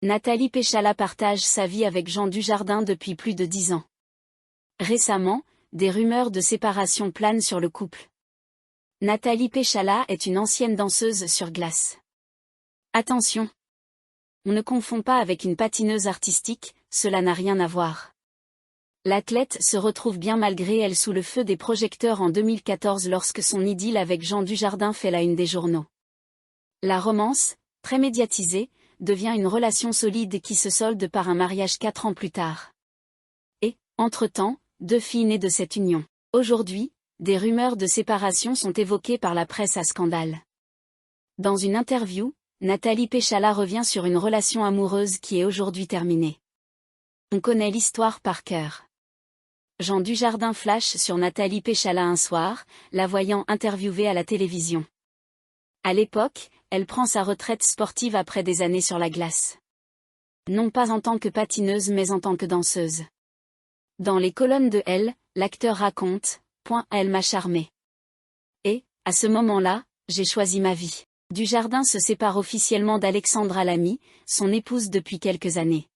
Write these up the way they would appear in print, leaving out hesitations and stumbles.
Nathalie Péchala partage sa vie avec Jean Dujardin depuis plus de 10 ans. Récemment, des rumeurs de séparation planent sur le couple. Nathalie Péchala est une ancienne danseuse sur glace. Attention! On ne confond pas avec une patineuse artistique, cela n'a rien à voir. L'athlète se retrouve bien malgré elle sous le feu des projecteurs en 2014 lorsque son idylle avec Jean Dujardin fait la une des journaux. La romance, très médiatisée, devient une relation solide qui se solde par un mariage 4 ans plus tard. Et, entre-temps, 2 filles nées de cette union. Aujourd'hui, des rumeurs de séparation sont évoquées par la presse à scandale. Dans une interview, Nathalie Péchala revient sur une relation amoureuse qui est aujourd'hui terminée. On connaît l'histoire par cœur. Jean Dujardin flash sur Nathalie Péchala un soir, la voyant interviewée à la télévision. À l'époque, elle prend sa retraite sportive après des années sur la glace. Non pas en tant que patineuse mais en tant que danseuse. Dans les colonnes de Elle, l'acteur raconte « Elle m'a charmé. Et, à ce moment-là, j'ai choisi ma vie ». Dujardin se sépare officiellement d'Alexandra Lamy, son épouse depuis quelques années.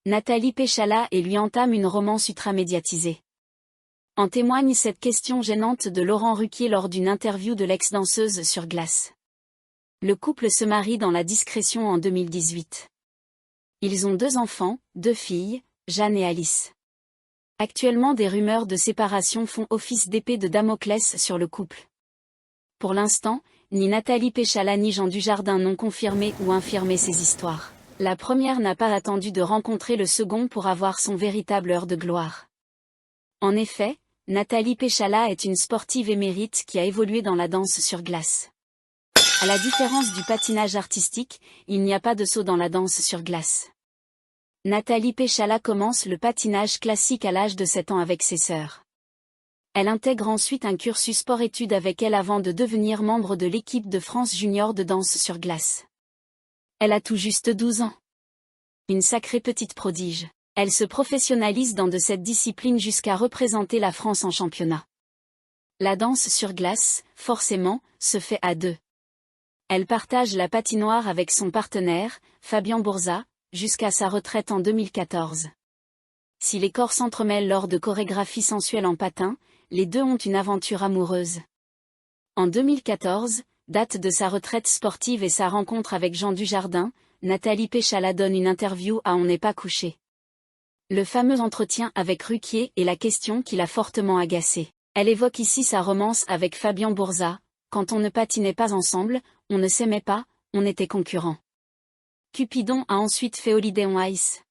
Nathalie Péchala et lui entame une romance ultra-médiatisée. En témoigne cette question gênante de Laurent Ruquier lors d'une interview de l'ex-danseuse sur glace. Le couple se marie dans la discrétion en 2018. Ils ont 2 enfants, 2 filles, Jeanne et Alice. Actuellement des rumeurs de séparation font office d'épée de Damoclès sur le couple. Pour l'instant, ni Nathalie Péchala ni Jean Dujardin n'ont confirmé ou infirmé ces histoires. La première n'a pas attendu de rencontrer le second pour avoir son véritable heure de gloire. En effet, Nathalie Péchala est une sportive émérite qui a évolué dans la danse sur glace. À la différence du patinage artistique, il n'y a pas de saut dans la danse sur glace. Nathalie Péchala commence le patinage classique à l'âge de 7 ans avec ses sœurs. Elle intègre ensuite un cursus sport-études avec elle avant de devenir membre de l'équipe de France junior de danse sur glace. Elle a tout juste 12 ans. Une sacrée petite prodige. Elle se professionnalise dans de cette discipline jusqu'à représenter la France en championnat. La danse sur glace, forcément, se fait à 2. Elle partage la patinoire avec son partenaire, Fabien Bourza, jusqu'à sa retraite en 2014. Si les corps s'entremêlent lors de chorégraphies sensuelles en patin, les 2 ont une aventure amoureuse. En 2014, date de sa retraite sportive et sa rencontre avec Jean Dujardin, Nathalie Péchala donne une interview à On n'est pas couché. Le fameux entretien avec Ruquier est la question qui l'a fortement agacée. Elle évoque ici sa romance avec Fabien Bourza. Quand on ne patinait pas ensemble, on ne s'aimait pas, on était concurrents. Cupidon a ensuite fait Holiday on Ice.